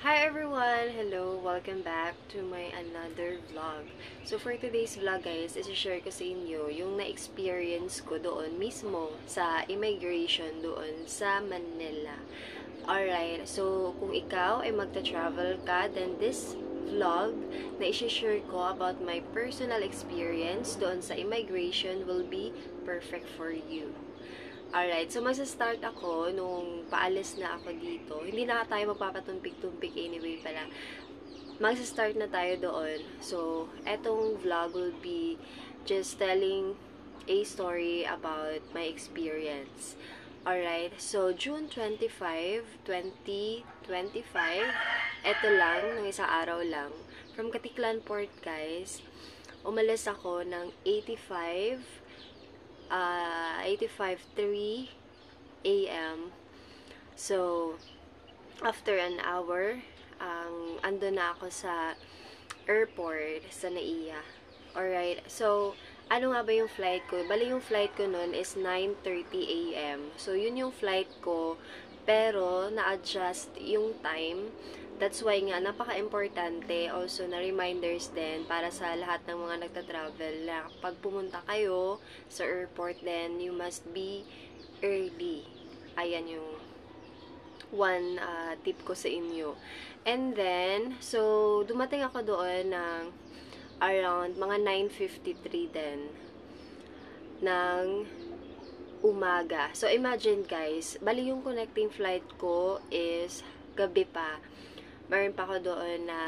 Hi everyone! Hello! Welcome back to my another vlog. So for today's vlog guys, isi-share ko sa inyo yung na-experience ko doon mismo sa immigration doon sa Manila. Alright, so kung ikaw ay magta-travel ka, then this vlog na isi-share ko about my personal experience doon sa immigration will be perfect for you. Alright, so magsa-start ako nung paalis na ako dito. Hindi na tayo magpapatumpik-tumpik anyway pala. Magsa-start na tayo doon. So, etong vlog will be just telling a story about my experience. Alright, so June 25, 2025, eto lang, ng isang araw lang. From Katiklan Port, guys, umalis ako ng 8:53 a.m. So, after an hour, ando na ako sa airport sa NAIA. Alright, so, ano nga ba yung flight ko? Bali yung flight ko nun is 9:30 a.m. So, yun yung flight ko, pero na-adjust yung time. That's why nga, napaka-importante also na reminders din para sa lahat ng mga nagta-travel na pag pumunta kayo sa airport, then you must be early. Ayan yung one tip ko sa inyo. And then, so, dumating ako doon ng around mga 9:53 din ng umaga. So, imagine guys, bali yung connecting flight ko is gabi pa. Meron pa ako doon na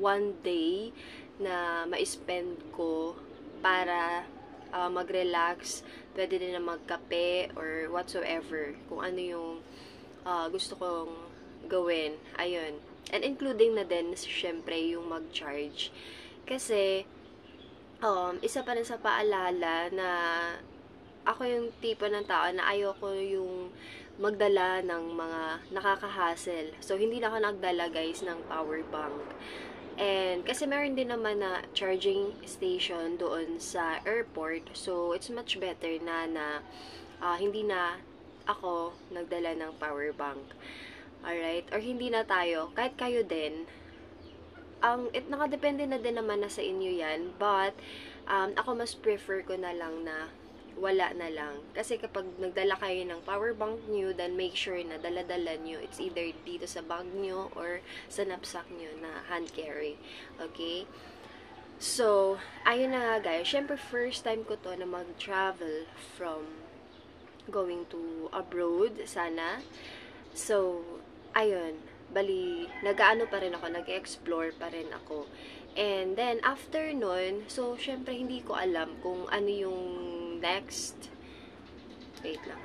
one day na ma-spend ko para mag-relax. Pwede din na magkape or whatsoever. Kung ano yung gusto kong gawin. Ayun. And including na din, syempre, yung mag-charge. Kasi, isa pa rin sa paalala na ako yung tipo ng tao na ayoko yung magdala ng mga nakaka-hassle. So, hindi na ako nagdala, guys, ng power bank. And, kasi meron din naman na charging station doon sa airport. So, it's much better na hindi na ako nagdala ng power bank. Alright? Or hindi na tayo. Kahit kayo din. Nakadepende na din naman na sa inyo yan. But, ako mas prefer ko na lang na wala na lang. Kasi kapag nagdala kayo ng power bank nyo, then make sure na dala-dala nyo. It's either dito sa bag nyo or sa knapsack nyo na hand carry. Okay? So, ayun na nga guys. Siyempre, first time ko to na mag-travel from going to abroad, sana. So, ayun. Bali, nag-aano pa rin ako, nag-explore pa rin ako. And then, after nun, so, syempre, hindi ko alam kung ano yung next, wait lang,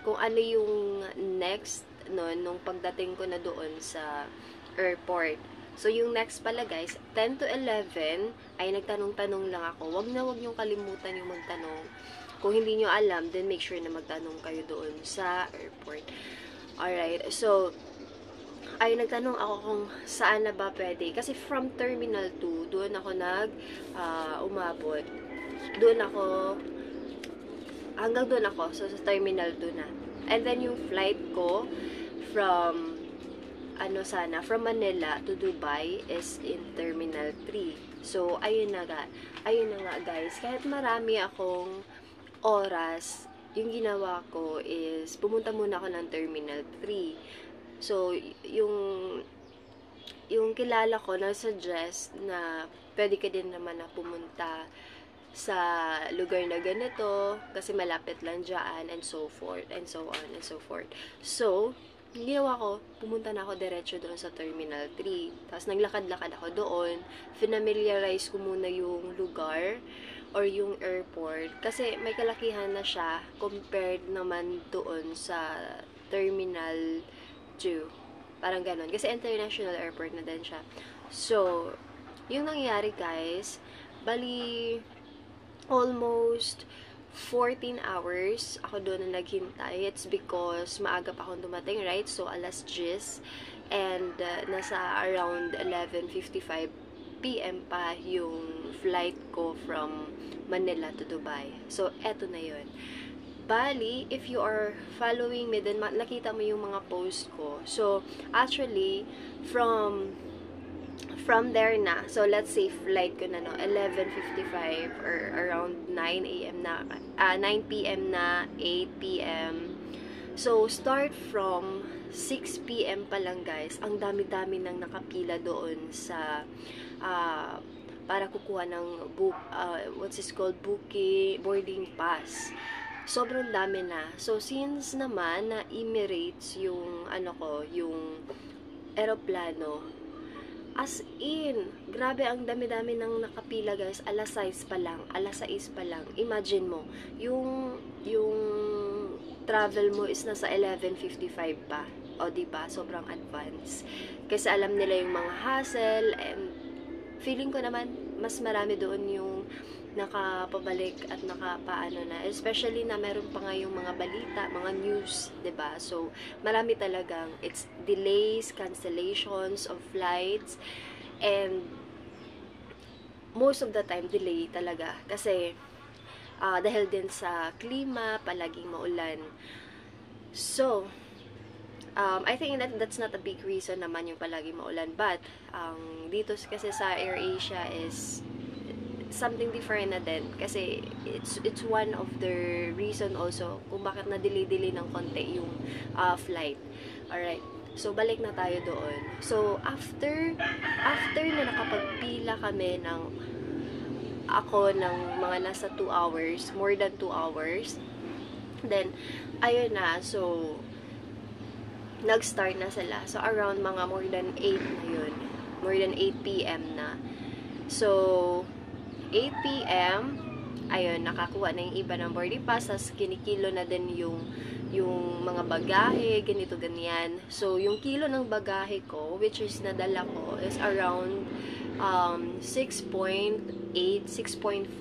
kung ano yung next nun, nung pagdating ko na doon sa airport. So, yung next pala guys, 10 to 11, ay nagtanong-tanong lang ako. Wag niyong kalimutan yung magtanong. Kung hindi nyo alam, then make sure na magtanong kayo doon sa airport. Alright, so, ay nagtanong ako kung saan na ba pwede. Kasi from Terminal 2, doon ako umabot. Hanggang doon ako. So, sa Terminal 2 na. And then, yung flight ko from Manila to Dubai is in Terminal 3. So, ayun na nga guys. Kahit marami akong oras, yung ginawa ko is, pumunta muna ako ng Terminal 3. So, yung kilala ko na-suggest na pwede ka din naman na pumunta sa lugar na ganito kasi malapit lang dyan and so forth and so on and so forth. So, ginawa ko, pumunta na ako diretso doon sa Terminal 3. Tapos naglakad-lakad ako doon. Familiarize ko muna yung lugar or yung airport kasi may kalakihan na siya compared naman doon sa Terminal 2. Parang ganon. Kasi international airport na din siya. So, yung nangyari guys, bali almost 14 hours ako doon na naghintay. It's because maaga pa akong dumating, right? So, alas 10. And nasa around 11:55 p.m. pa yung flight ko from Manila to Dubai. So, eto na yun. Bali, if you are following me, then nakita mo yung mga post ko. So, actually, from there na, so let's say flight ko na, no, 11:55 or around 9 a.m. na, 9 p.m. na, 8 p.m. So, start from 6 p.m. pa lang, guys. Ang dami-dami nang nakapila doon sa, para kukuha ng what's this called, boarding pass. Sobrang dami na. So, since naman na Emirates yung, yung aeroplano, as in, grabe, ang dami-dami nang nakapila, guys. Alas 6 pa lang. Imagine mo, yung travel mo is nasa 11:55 pa. O, diba? Sobrang advance. Kasi alam nila yung mga hassle, and feeling ko naman, mas marami doon yung nakapabalik at nakapaano na. Especially na meron pa nga yung mga balita, mga news, 'di ba? So, marami talagang it's delays, cancellations of flights, and most of the time delay talaga kasi dahil din sa klima, palaging maulan. So, I think that's not a big reason naman yung palaging maulan, but dito kasi sa AirAsia is something different na din kasi it's one of the reason also kung bakit na delay ng konti yung flight. Alright, so balik na tayo doon. So after na nakapagpila kami ng mga nasa 2 hours, more than 2 hours, then ayun na, so nag-start na sila. So around mga more than 8 na yun, more than 8 p.m. na. So 8 p.m. ayun, nakakuha na yung iba ng boarding pass, tas kinikilo na din yung mga bagahe, ganito, ganyan. So, yung kilo ng bagahe ko, which is nadala ko, is around 6.8, 6.5,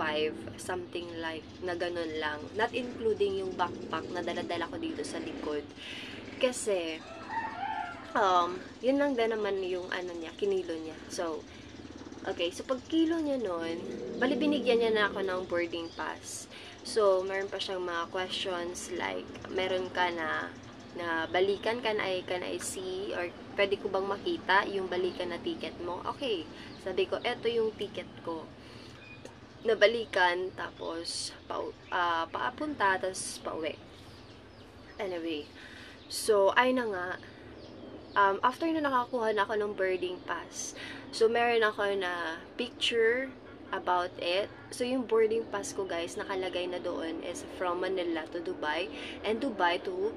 something like, na ganun lang. Not including yung backpack na dala-dala ko dito sa likod. Kasi, yun lang din naman yung kinilo niya. So, okay, so pag kilo niya nun, bali binigyan niya na ako ng boarding pass. So, meron pa siyang mga questions like, meron ka na balikan, can I see, or pwede ko bang makita yung balikan na ticket mo? Okay, sabi ko, eto yung ticket ko. Nabalikan, tapos paapunta, tapos pauwi. Anyway, so, ay na nga, after na nakakuha na ako ng boarding pass, so meron ako na picture about it. So yung boarding pass ko, guys, nakalagay na doon is from Manila to Dubai and Dubai to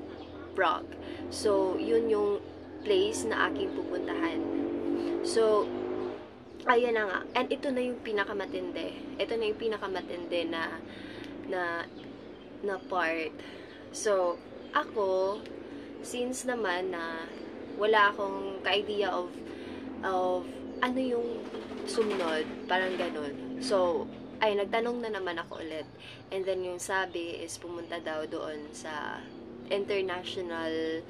Prague. So yun yung place na aking pupuntahan. So ayan na nga, and ito na yung pinakamatindi. Ito na yung pinakamatindi na part. So ako, since naman na wala akong ka-idea of ano yung sumunod, parang ganun. So, nagtanong na naman ako ulit. And then, yung sabi is pumunta daw doon sa international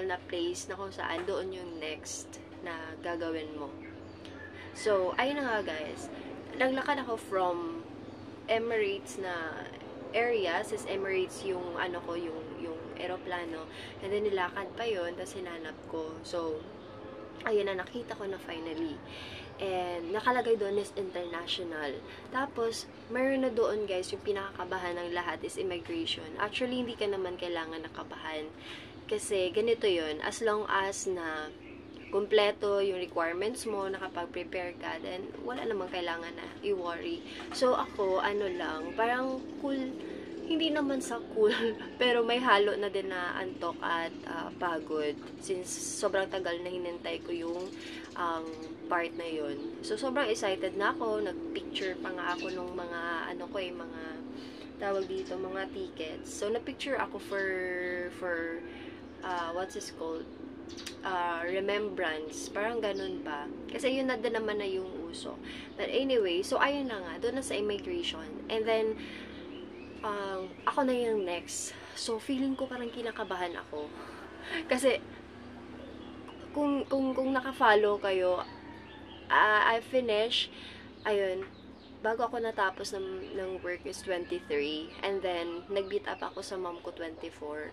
na place na kung saan doon yung next na gagawin mo. So, ayun na nga, guys. Naglakad ako from Emirates na area, since Emirates yung yung aeroplano, and then nilakad pa yun, tapos hinanap ko. So ayun na, nakita ko na finally, and nakalagay doon is international. Tapos mayroon na doon, guys, yung pinakakabahan ng lahat is immigration. Actually, hindi ka naman kailangan nakabahan kasi ganito yun, as long as na kumpleto yung requirements mo, nakapag-prepare ka, then wala namang kailangan na i-worry. So ako, lang, parang cool, hindi naman sa cool, pero may halo na din na antok at pagod, since sobrang tagal na hinintay ko yung part na yun. So sobrang excited na ako, nag-picture pa nga ako nung mga mga tawag dito, mga tickets. So na-picture ako for what's this called, remembrance, parang ganun ba, kasi yun na din naman na yung uso. But anyway, so ayun na nga, doon na sa immigration, and then ako na yung next. So feeling ko parang kinakabahan ako kasi kung naka-follow kayo, I finish, ayun, bago ako natapos ng work is 23. And then, nag-meet up ako sa mom ko 24.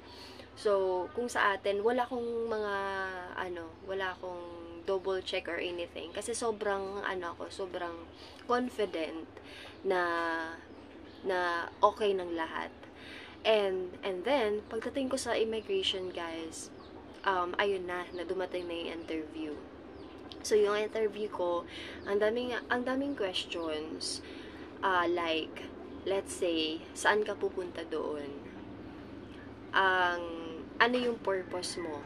So, kung sa atin, wala akong wala akong double check or anything. Kasi sobrang confident na okay ng lahat. And then, pagdating ko sa immigration, guys, ayun na dumating na yung interview. So, yung interview ko, ang daming questions. Like, let's say, saan ka pupunta doon? Ano yung purpose mo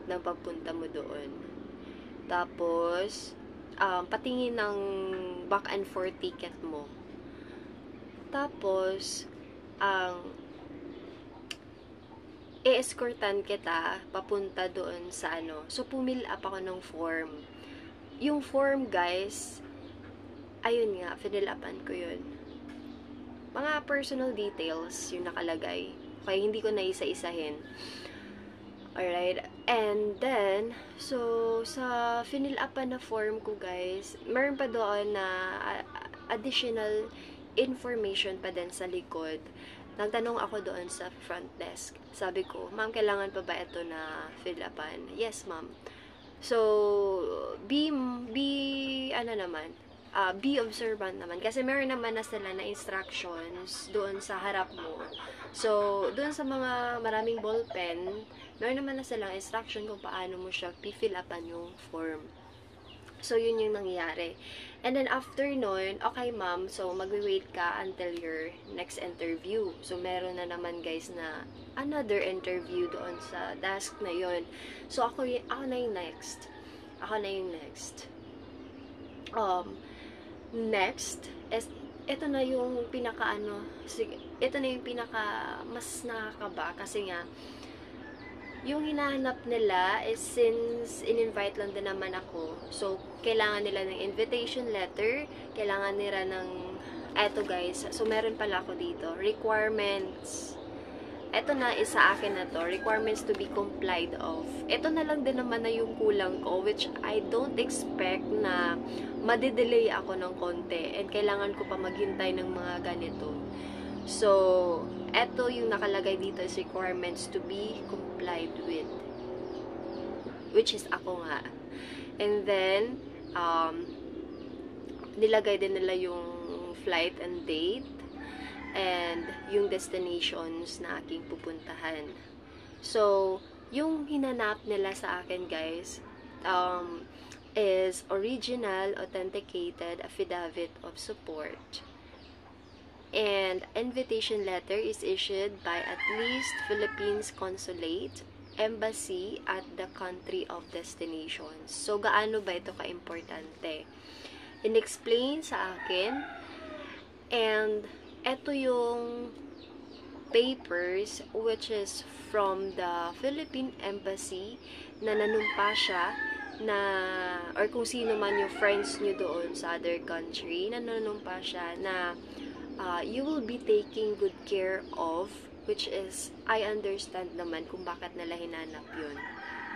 ng pagpunta mo doon? Tapos, patingin ng back and forth ticket mo. Tapos, i-escortan kita papunta doon sa So, pumil up ako ng form. Yung form, guys, ayun nga, fill upan ko yun. Mga personal details yung nakalagay. Okay, hindi ko na isa-isahin. Alright. And then, so, sa fill upan na form ko, guys, meron pa doon na additional information pa din sa likod. Nagtanong ako doon sa front desk. Sabi ko, ma'am, kailangan pa ba ito na fill upan? Yes, ma'am. So, be observant naman. Kasi meron naman na sila na instructions doon sa harap mo. So, doon sa mga maraming ballpen, meron naman na silang instruction kung paano mo siya fill upan yung form. So, yun yung nangyari. And then, after nun, okay ma'am, so magwi-wait ka until your next interview. So, meron na naman guys na another interview doon sa desk na yun. So, ako na yung next. Next is, ito na yung mas nakakaba kasi nga, yung hinahanap nila is since in-invite lang din naman ako. So, kailangan nila ng invitation letter, kailangan nila ng, eto guys, so meron pala ako dito, requirements. Eto na, isa akin na to, requirements to be complied of. Eto na lang din naman na yung kulang ko, which I don't expect na madidelay ako ng konti, and kailangan ko pa maghintay ng mga ganito. So, eto yung nakalagay dito is requirements to be complied with, which is ako nga. And then, nilagay din nila yung flight and date, and yung destinations na aking pupuntahan. So, yung hinanap nila sa akin, guys, is original, authenticated affidavit of support. And invitation letter is issued by at least Philippines Consulate, Embassy at the country of destination. So, gaano ba ito ka-importante? In-explain sa akin, and eto yung papers which is from the Philippine Embassy na nanumpa siya na, or kung sino man yung friends nyo doon sa other country, na nanumpa siya na you will be taking good care of, which is, I understand naman kung bakit nila hinanap yun.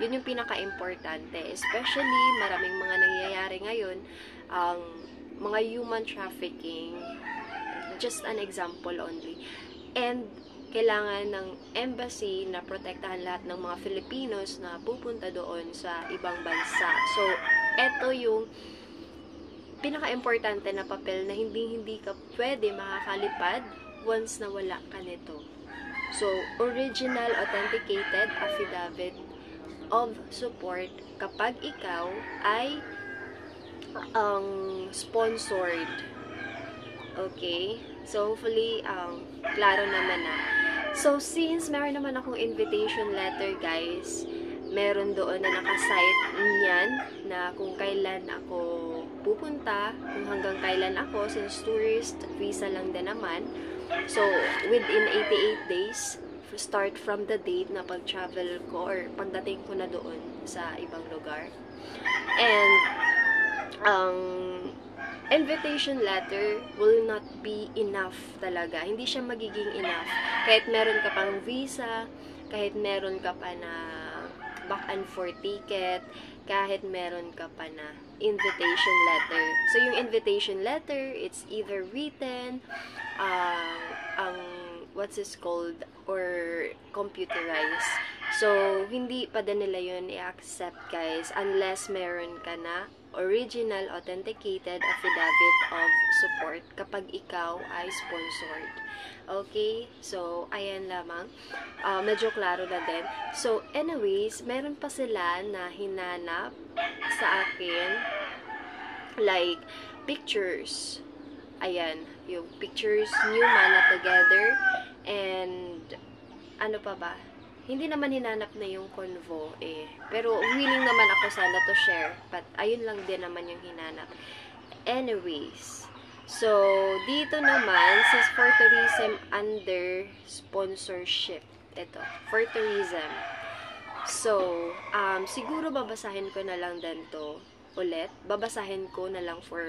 Yun yung pinaka-importante. Especially, maraming mga nangyayari ngayon, mga human trafficking, just an example only. And, kailangan ng embassy na protektahan lahat ng mga Filipinos na pupunta doon sa ibang bansa. So, eto yung pinaka-importante na papel na hindi ka pwede makakalipad once na wala ka nito. So, original authenticated affidavit of support kapag ikaw ay sponsored. Okay? So, hopefully, klaro naman na. So, since meron naman akong invitation letter, guys, meron doon na nakasite niyan na kung kailan ako pupunta, kung hanggang kailan ako, since tourist visa lang din naman. So, within 88 days, start from the date na pag-travel ko or pagdating ko na doon sa ibang lugar. And, invitation letter will not be enough talaga. Hindi siya magiging enough. Kahit meron ka pang visa, kahit meron ka pa na back and forth ticket, kahit meron ka pa na invitation letter. So, yung invitation letter, it's either written, ang what's this called, or computerized. So, hindi pa din nila yun i-accept, guys, unless meron ka na original authenticated affidavit of support kapag ikaw ay sponsored. Okay? So, ayan lamang. Medyo klaro na din. So, anyways, meron pa sila na hinanap sa akin, like, pictures. Ayan, yung pictures, new mana together, and ano pa ba? Hindi naman hinanap na yung convo eh. Pero willing naman ako sana to share. But ayun lang din naman yung hinanap. Anyways. So, dito naman, since for tourism under sponsorship. Ito, for tourism. So, siguro babasahin ko na lang din to ulit. Babasahin ko na lang for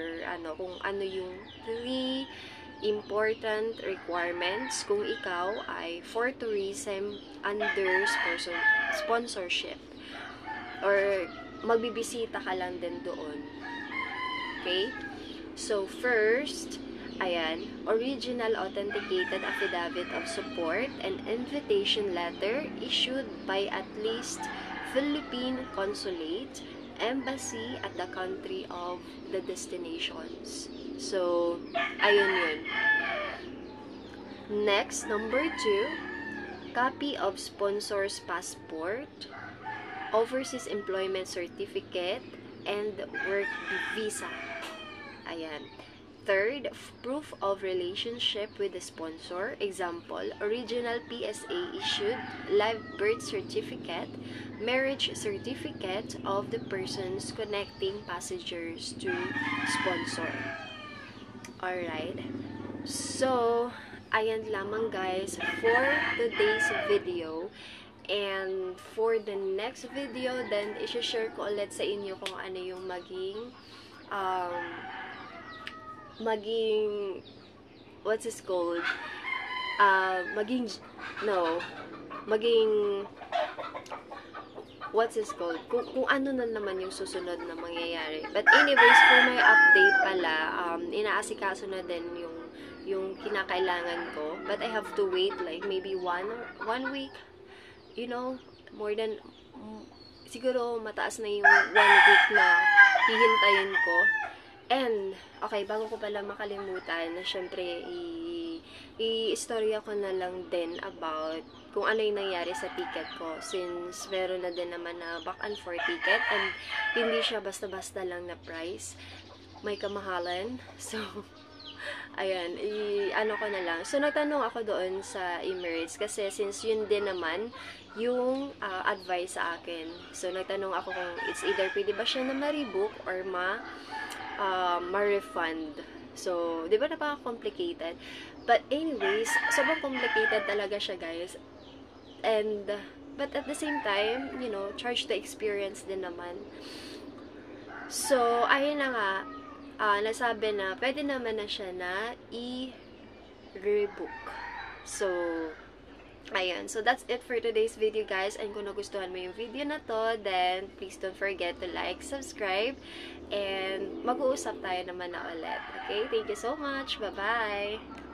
kung ano yung 3 important requirements kung ikaw ay for tourism under sponsorship or magbibisita ka lang din doon. Okay? So, first, ayan, original authenticated affidavit of support and invitation letter issued by at least Philippine consulate, embassy at the country of the destinations. So, ayun yun. Next, number 2, copy of sponsor's passport, overseas employment certificate, and work visa. Ayan. Third, proof of relationship with the sponsor. Example, original PSA issued, live birth certificate, marriage certificate of the persons connecting passengers to sponsor. Alright. So, ayan lamang guys for today's video. And for the next video, then i-share ko ulit sa inyo kung ano yung maging what's this called? What's this called? Kung ano na naman yung susunod na mangyayari. But anyways, for my update pala, inaasikaso na din yung kinakailangan ko. But I have to wait like maybe one week. You know, more than siguro mataas na yung 1 week na hihintayin ko. And, okay, bago ko pala makalimutan, na syempre, i-istorya ko na lang din about kung ano yung nangyari sa ticket ko. Since meron na din naman na back and forth ticket, and hindi siya basta-basta lang na price. May kamahalan. So, ayan, ano ko na lang. So, nagtanong ako doon sa Emirates kasi since yun din naman yung advice sa akin. So, nagtanong ako kung it's either pwede ba siya na ma-rebook or ma-refund. So, di ba napaka-complicated? But anyways, sobrang complicated talaga siya, guys. And, but at the same time, you know, charge the experience din naman. So, ayun na nga, nasabi na, pwede naman na siya na i-rebook. So, ayun. So, that's it for today's video, guys. And kung nagustuhan mo yung video na to, then please don't forget to like, subscribe, and mag-uusap tayo naman na ulit. Okay? Thank you so much. Bye-bye!